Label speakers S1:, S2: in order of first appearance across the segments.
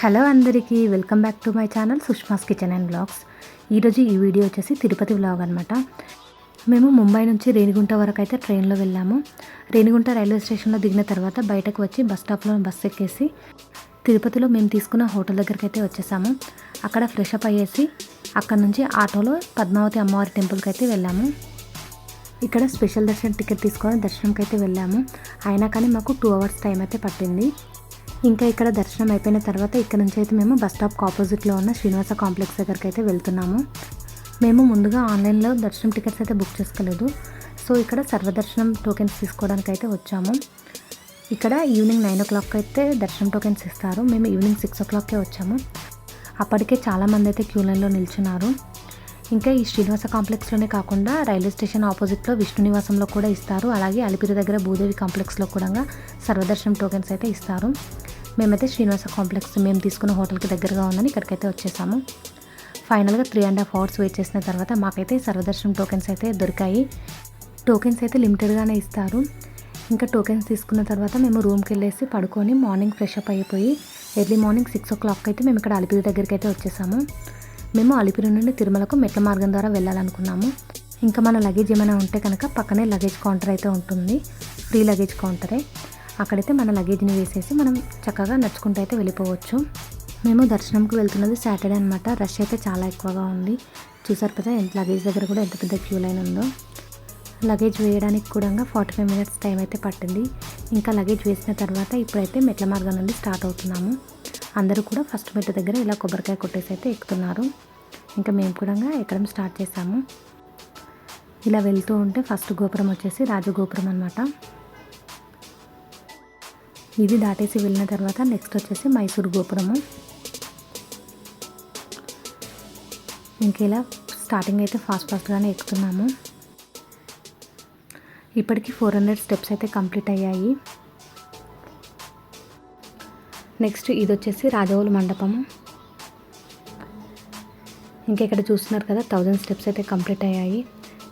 S1: Hello అందరికీ welcome back to my channel Sushma's kitchen and blogs. ఈరోజు ఈ వీడియో వచ్చేసి తిరుపతి వ్లాగ్ అనమాట. మేము ముంబై నుంచి రేణిగుంట వరకు అయితే ట్రైన్లో వెళ్ళాము. రేణిగుంట రైల్వే స్టేషన్లో దిగిన తర్వాత బయటకు వచ్చి బస్ స్టాప్లో బస్ ఎక్కేసి తిరుపతిలో మేము తీసుకున్న హోటల్ దగ్గరికి అయితే వచ్చేసాము. అక్కడ ఫ్రెష్ అప్ అయ్యేసి అక్కడ నుంచి ఆటోలో పద్మావతి అమ్మవారి టెంపుల్కి అయితే వెళ్ళాము. ఇక్కడ స్పెషల్ దర్శనం టికెట్ తీసుకొని దర్శనంకి అయితే వెళ్ళాము. అయినా కానీ మాకు 2 hours టైం అయితే పట్టింది. ఇంకా ఇక్కడ దర్శనం అయిపోయిన తర్వాత ఇక్కడ నుంచి అయితే మేము బస్ స్టాప్కి ఆపోజిట్లో ఉన్న శ్రీనివాస కాంప్లెక్స్ దగ్గరికి అయితే వెళ్తున్నాము. మేము ముందుగా ఆన్లైన్లో దర్శనం టికెట్స్ అయితే బుక్ చేసుకోలేదు. సో ఇక్కడ సర్వదర్శనం టోకెన్స్ తీసుకోవడానికి అయితే వచ్చాము. ఇక్కడ ఈవినింగ్ 9 o'clock అయితే దర్శనం టోకెన్స్ ఇస్తారు. మేము ఈవినింగ్ 6 o'clockకే వచ్చాము. అప్పటికే చాలామంది అయితే క్యూ లైన్లో నిల్చున్నారు. ఇంకా ఈ శ్రీనివాస కాంప్లెక్స్లోనే కాకుండా రైల్వే స్టేషన్ ఆపోజిట్లో విష్ణు నివాసంలో కూడా ఇస్తారు. అలాగే అలిపిరి దగ్గర భూదేవి కాంప్లెక్స్లో కూడా సర్వదర్శనం టోకెన్స్ అయితే ఇస్తారు. మేమైతే శ్రీనివాస కాంప్లెక్స్ మేము తీసుకున్న హోటల్కి దగ్గరగా ఉందని ఇక్కడికైతే వచ్చేసాము. ఫైనల్గా 3.5 hours వెయిట్ చేసిన తర్వాత మాకైతే సర్వదర్శనం టోకెన్స్ అయితే దొరికాయి. టోకెన్స్ అయితే లిమిటెడ్గానే ఇస్తారు. ఇంకా టోకెన్స్ తీసుకున్న తర్వాత మేము రూమ్కి వెళ్ళేసి పడుకొని మార్నింగ్ ఫ్రెష్ అప్ అయిపోయి ఎర్లీ మార్నింగ్ 6 o'clock అయితే మేము ఇక్కడ అలిపిరి దగ్గరికి అయితే వచ్చేసాము. మేము అలిపిరి నుండి తిరుమలకు మెట్ల మార్గం ద్వారా వెళ్ళాలనుకున్నాము. ఇంకా మన లగేజ్ ఏమైనా ఉంటే కనుక పక్కనే లగేజ్ కౌంటర్ అయితే ఉంటుంది. ఫ్రీ లగేజ్ కౌంటరే. అక్కడైతే మన లగేజ్ని వేసేసి మనం చక్కగా నడుచుకుంటూ అయితే వెళ్ళిపోవచ్చు. మేము దర్శనంకి వెళ్తున్నది సాటర్డే అనమాట. రష్ అయితే చాలా ఎక్కువగా ఉంది. చూసారు కదా లగేజ్ దగ్గర కూడా ఎంత పెద్ద క్యూ లైన్ ఉందో. లగేజ్ వేయడానికి కూడా 45 minutes టైం అయితే పట్టింది. ఇంకా లగేజ్ వేసిన తర్వాత ఇప్పుడైతే మెట్ల మార్గం నుండి స్టార్ట్ అవుతున్నాము. అందరూ కూడా ఫస్ట్ మెట్టు దగ్గర ఇలా కొబ్బరికాయ కొట్టేసి అయితే ఎక్కుతున్నారు. ఇంకా మేము కూడా ఎక్కడం స్టార్ట్ చేసాము. ఇలా వెళ్తూ ఉంటే ఫస్ట్ గోపురం వచ్చేసి రాజగోపురం అనమాట. ఇది దాటేసి వెళ్ళిన తర్వాత నెక్స్ట్ వచ్చేసి మైసూరు గోపురము. ఇంకేలా స్టార్టింగ్ అయితే ఫాస్ట్గానే ఎక్కుతున్నాము. ఇప్పటికి 400 steps అయితే కంప్లీట్ అయ్యాయి. నెక్స్ట్ ఇది వచ్చేసి రాజవోలు మండపము. ఇంకా ఇక్కడ చూస్తున్నారు కదా 1000 steps అయితే కంప్లీట్ అయ్యాయి.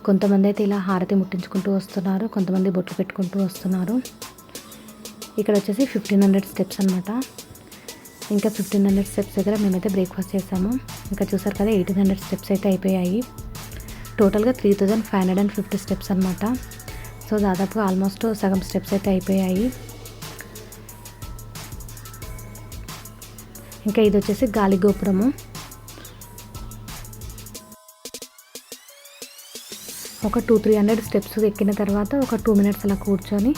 S1: కొంతమంది అయితే ఇలా హారతి ముట్టించుకుంటూ వస్తున్నారు, కొంతమంది బొట్లు పెట్టుకుంటూ వస్తున్నారు. ఇక్కడ వచ్చేసి 1500 steps అనమాట. ఇంకా 1500 steps దగ్గర మేమైతే బ్రేక్ఫాస్ట్ చేసాము. ఇంకా చూసారు కదా 1800 steps అయితే అయిపోయాయి. టోటల్గా 3550 steps అనమాట. సో దాదాపుగా ఆల్మోస్ట్ సగం స్టెప్స్ అయితే అయిపోయాయి. ఇంకా ఇది వచ్చేసి గాలి గోపురము. ఒక 200-300 steps ఎక్కిన తర్వాత ఒక 2 minutes అలా కూర్చొని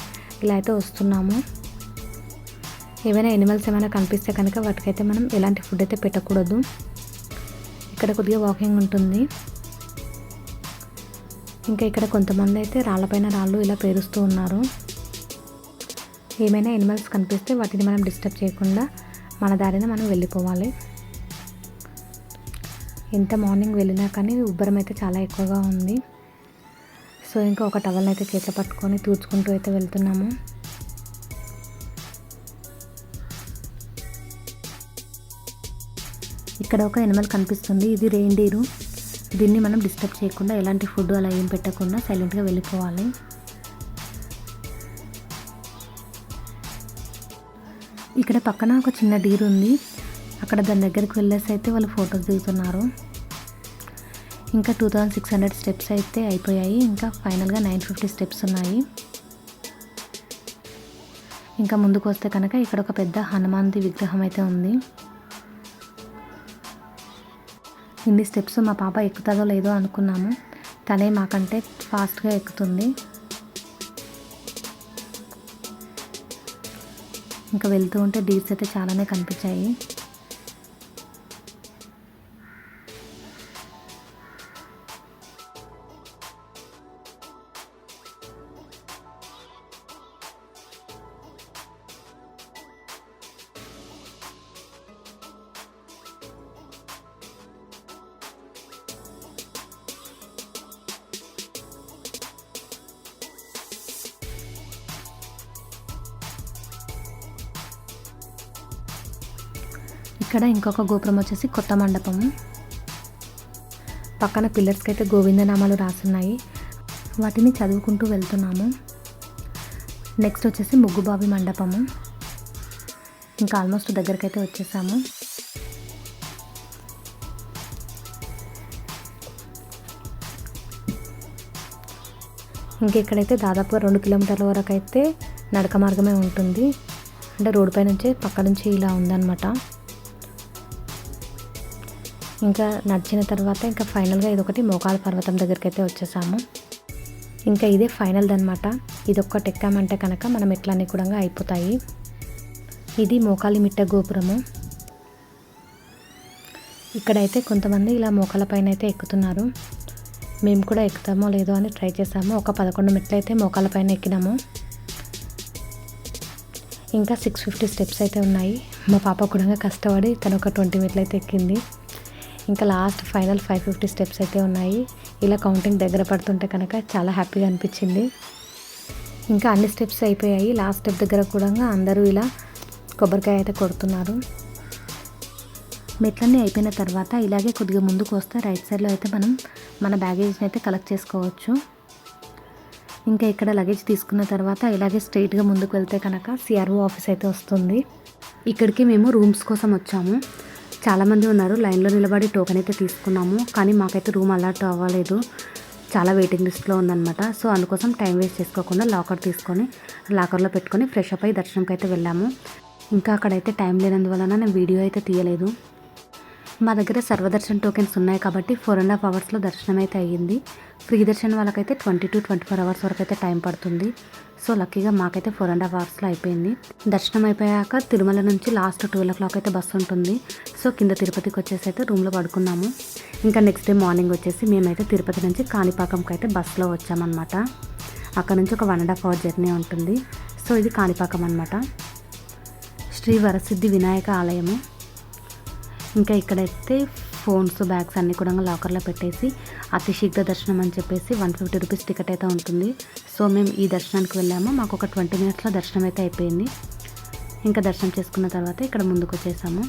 S1: ఇలా అయితే వస్తున్నాము. ఏమైనా ఎనిమల్స్ ఏమైనా కనిపిస్తే కనుక వాటికైతే మనం ఎలాంటి ఫుడ్ అయితే పెట్టకూడదు. ఇక్కడ కొద్దిగా వాకింగ్ ఉంటుంది. ఇంకా ఇక్కడ కొంతమంది అయితే రాళ్ళపైన రాళ్ళు ఇలా పేరుస్తూ ఉన్నారు. ఏమైనా ఎనిమల్స్ కనిపిస్తే వాటిని మనం డిస్టర్బ్ చేయకుండా మన దారిన మనం వెళ్ళిపోవాలి. ఎంత మార్నింగ్ వెళ్ళినా కానీ ఉబ్బరం అయితే చాలా ఎక్కువగా ఉంది. సో ఇంకా ఒక టవల్ని అయితే చేతిలో పట్టుకొని తూర్చుకుంటూ అయితే వెళ్తున్నాము. ఇక్కడ ఒక ఎనిమల్ కనిపిస్తుంది. ఇది రెయిన్డీరు. దీన్ని మనం డిస్టర్బ్ చేయకుండా ఎలాంటి ఫుడ్ అలా ఏం పెట్టకుండా సైలెంట్గా వెళ్ళిపోవాలి. ఇక్కడ పక్కన ఒక చిన్న డీర్ ఉంది. అక్కడ దాని దగ్గరికి వెళ్ళేసి అయితే వాళ్ళు ఫొటోస్ దిగుతున్నారు. ఇంకా 2600 steps అయితే అయిపోయాయి. ఇంకా ఫైనల్గా 950 steps ఉన్నాయి. ఇంకా ముందుకు వస్తే కనుక ఇక్కడ ఒక పెద్ద హనుమాన్ది విగ్రహం అయితే ఉంది. ఇన్ని స్టెప్స్ మా పాప ఎక్కుతుందో లేదో అనుకున్నాము. తనే మాకంటే ఫాస్ట్గా ఎక్కుతుంది. ఇంకా వెళ్తూ ఉంటే డీర్స్ అయితే చాలానే కనిపించాయి. ఇక్కడ ఇంకొక గోపురం వచ్చేసి కొత్త మండపము. పక్కన పిల్లర్స్కి అయితే గోవిందనామాలు రాసున్నాయి. వాటిని చదువుకుంటూ వెళ్తున్నాము. నెక్స్ట్ వచ్చేసి ముగ్గుబావి మండపము. ఇంకా ఆల్మోస్ట్ దగ్గరికి అయితే వచ్చేసాము. ఇంకా ఇక్కడైతే దాదాపుగా 2 కిలోమీటర్ల వరకు అయితే నడక మార్గమే ఉంటుంది. అంటే రోడ్డు పై నుంచే పక్క నుంచి ఇలా ఉందన్నమాట. ఇంకా నడిచిన తర్వాత ఇంకా ఫైనల్గా ఇదొకటి మోకాల పర్వతం దగ్గరికి అయితే వచ్చేసాము. ఇంకా ఇదే ఫైనల్ అనమాట. ఇది ఒక్కటి ఎక్కామంటే కనుక మనం మెట్లన్నీ కూడా అయిపోతాయి. ఇది మోకాలి మిట్ట గోపురము. ఇక్కడైతే కొంతమంది ఇలా మోకాల పైన అయితే ఎక్కుతున్నారు. మేము కూడా ఎక్కుతామో లేదో అని ట్రై చేసాము. ఒక 11 మెట్లు అయితే మోకాల పైన ఎక్కినాము. ఇంకా 650 స్టెప్స్ అయితే ఉన్నాయి. మా పాప కూడా కష్టపడి తను ఒక 20 మెట్లు అయితే ఎక్కింది. ఇంకా లాస్ట్ ఫైనల్ 550 స్టెప్స్ అయితే ఉన్నాయి. ఇలా కౌంటింగ్ దగ్గర పడుతుంటే కనుక చాలా హ్యాపీగా అనిపించింది. ఇంకా అన్ని స్టెప్స్ అయిపోయాయి. లాస్ట్ స్టెప్ దగ్గర కూడా అందరూ ఇలా కొబ్బరికాయ అయితే కొడుతున్నారు. మెట్లన్నీ అయిపోయిన తర్వాత ఇలాగే కొద్దిగా ముందుకు వస్తే రైట్ సైడ్లో అయితే మనం మన బ్యాగేజ్ని అయితే కలెక్ట్ చేసుకోవచ్చు. ఇంకా ఇక్కడ లగేజ్ తీసుకున్న తర్వాత ఇలాగే స్ట్రైట్గా ముందుకు వెళ్తే కనుక సిఆర్ఓ ఆఫీస్ అయితే వస్తుంది. ఇక్కడికి మేము రూమ్స్ కోసం వచ్చాము. చాలామంది ఉన్నారు. లైన్లో నిలబడి టోకెన్ అయితే తీసుకున్నాము. కానీ మాకైతే రూమ్ అలాట్ అవ్వలేదు. చాలా వెయిటింగ్ లిస్ట్లో ఉందన్నమాట. సో అందుకోసం టైం వేస్ట్ చేసుకోకుండా లాకర్ తీసుకొని లాకర్లో పెట్టుకొని ఫ్రెష్ అప్ అయ్యి దర్శనంకి అయితే వెళ్ళాము. ఇంకా అక్కడైతే టైం లేనందువలన నేను వీడియో అయితే తీయలేదు. మా దగ్గర సర్వదర్శన్ టోకెన్స్ ఉన్నాయి కాబట్టి 4.5 అవర్స్లో దర్శనం అయితే అయ్యింది. ఫ్రీ దర్శనం వాళ్ళకైతే 20 to 24 అవర్స్ వరకు అయితే టైం పడుతుంది. సో లక్కీగా మాకైతే 4.5 అవర్స్లో అయిపోయింది. దర్శనం అయిపోయాక తిరుమల నుంచి లాస్ట్ 12 o'clock అయితే బస్సు ఉంటుంది. సో కింద తిరుపతికి వచ్చేసి అయితే రూమ్లో పడుకున్నాము. ఇంకా నెక్స్ట్ డే మార్నింగ్ వచ్చేసి మేమైతే తిరుపతి నుంచి కాణిపాకంకి అయితే బస్సులో వచ్చామన్నమాట. అక్కడ నుంచి ఒక 1.5 hour జర్నీ ఉంటుంది. సో ఇది కాణిపాకం అన్నమాట. శ్రీ వరసిద్ధి వినాయక ఆలయము. ఇంకా ఇక్కడైతే ఫోన్స్ బ్యాగ్స్ అన్నీ కూడా లాకర్లో పెట్టేసి అతి శీఘ్ర దర్శనం అని చెప్పేసి 150 రూపీస్ టికెట్ అయితే ఉంటుంది. సో మేము ఈ దర్శనానికి వెళ్ళాము. మాకు ఒక 20 minutesలో దర్శనం అయితే అయిపోయింది. ఇంకా దర్శనం చేసుకున్న తర్వాత ఇక్కడ ముందుకు వచ్చేసాము.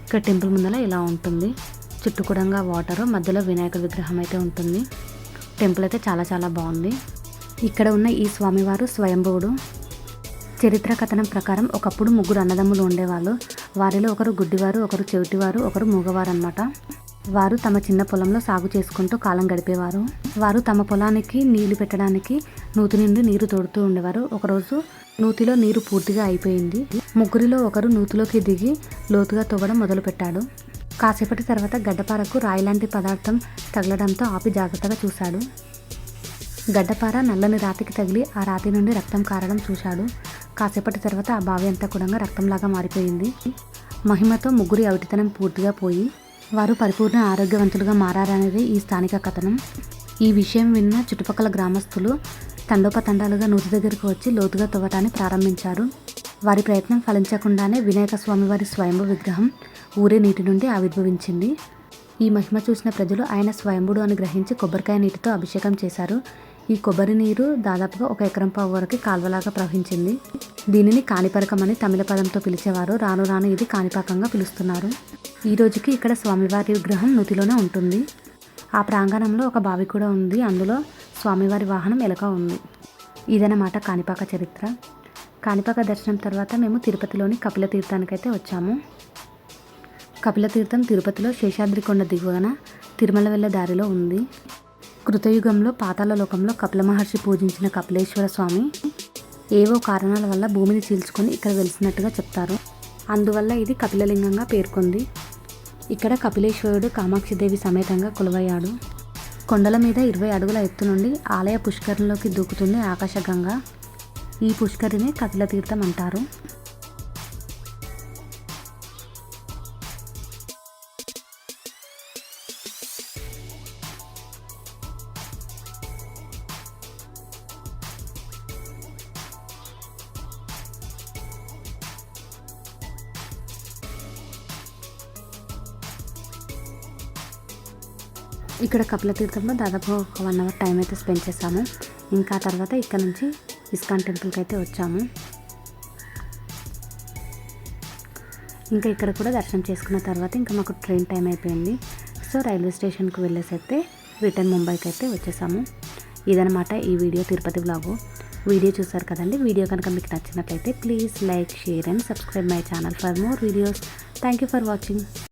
S1: ఇక్కడ టెంపుల్ ముందర ఇలా ఉంటుంది. చుట్టూ కూడా వాటర్, మధ్యలో వినాయకుడి విగ్రహం అయితే ఉంటుంది. టెంపుల్ అయితే చాలా చాలా బాగుంది. ఇక్కడ ఉన్న ఈ స్వామివారు స్వయంభువుడు. చరిత్ర కథనం ప్రకారం ఒకప్పుడు 3 అన్నదమ్ములు ఉండేవాళ్ళు. వారిలో ఒకరు గుడ్డివారు, ఒకరు చెవిటివారు, ఒకరు మూగవారు అన్నమాట. వారు తమ చిన్న పొలంలో సాగు చేసుకుంటూ కాలం గడిపేవారు. వారు తమ పొలానికి నీళ్లు పెట్టడానికి నూతి నుండి నీరు తోడుతూ ఉండేవారు. ఒకరోజు నూతిలో నీరు పూర్తిగా అయిపోయింది. ముగ్గురిలో ఒకరు నూతిలోకి దిగి లోతుగా తవ్వడం మొదలుపెట్టాడు. కాసేపటి తర్వాత గడ్డపారకు రాయి లాంటి పదార్థం తగలడంతో ఆపి జాగ్రత్తగా చూశాడు. గడ్డపార నల్లని రాతికి తగిలి ఆ రాతి నుండి రక్తం కారడం చూశాడు. కాసేపటి తర్వాత ఆ బావి అంతా కూడా రక్తంలాగా మారిపోయింది. మహిమతో ముగ్గురి అవిటితనం పూర్తిగా పోయి వారు పరిపూర్ణ ఆరోగ్యవంతులుగా మారారనేది ఈ స్థానిక కథనం. ఈ విషయం విన్న చుట్టుపక్కల గ్రామస్తులు తండోపతండాలుగా నూతి దగ్గరకు వచ్చి లోతుగా తవ్వటాన్ని ప్రారంభించారు. వారి ప్రయత్నం ఫలించకుండానే వినాయక స్వామివారి స్వయంభూ విగ్రహం ఊరే నీటి నుండి ఆవిర్భవించింది. ఈ మహిమ చూసిన ప్రజలు ఆయన స్వయంభుడు అని గ్రహించి కొబ్బరికాయ నీటితో అభిషేకం చేశారు. ఈ కొబ్బరి నీరు దాదాపుగా 1.5 ఎకరం వరకు కాల్వలాగా ప్రవహించింది. దీనిని కాణిపరకం అని తమిళ పదంతో పిలిచేవారు. రాను రాను ఇది కాణిపాకంగా పిలుస్తున్నారు. ఈ రోజుకి ఇక్కడ స్వామివారి విగ్రహం నూతిలోనే ఉంటుంది. ఆ ప్రాంగణంలో ఒక బావి కూడా ఉంది. అందులో స్వామివారి వాహనం ఎలక ఉంది. ఇదన్నమాట కాణిపాక చరిత్ర. కాణిపాక దర్శనం తర్వాత మేము తిరుపతిలోని కపిల తీర్థానికైతే వచ్చాము. కపిల తీర్థం తిరుపతిలో శేషాద్రి కొండ దిగువన తిరుమల వెళ్ళే దారిలో ఉంది. కృతయుగంలో పాతాళ లోకంలో కపిల మహర్షి పూజించిన కపిలేశ్వర స్వామి ఏవో కారణాల వల్ల భూమిని చీల్చుకొని ఇక్కడ వెలిసినట్టుగా చెప్తారు. అందువల్ల ఇది కపిలలింగంగా పేర్కొంది. ఇక్కడ కపిలేశ్వరుడు కామాక్షిదేవి సమేతంగా కొలువయ్యాడు. కొండల మీద 20 అడుగుల ఎత్తు నుండి ఆలయ పుష్కరంలోకి దూకుతుంది ఆకాశగంగా. ఈ పుష్కరిని కపిల తీర్థం అంటారు. ఇక్కడ కపిల తీర్థంలో దాదాపు ఒక 1 hour టైం అయితే స్పెండ్ చేసాము. ఇంకా తర్వాత ఇక్కడ నుంచి ఇస్కాన్ టెంపుల్కి అయితే వచ్చాము. ఇంకా ఇక్కడ కూడా దర్శనం చేసుకున్న తర్వాత ఇంకా మాకు ట్రైన్ టైం అయిపోయింది. సో రైల్వే స్టేషన్కి వెళ్ళేసి అయితే రిటర్న్ ముంబైకి అయితే వచ్చేసాము. ఇదనమాట ఈ వీడియో తిరుపతి వ్లాగు. వీడియో చూసారు కదండి. వీడియో కనుక మీకు నచ్చినట్లయితే please like, share and subscribe my channel for more videos. Thank you for watching.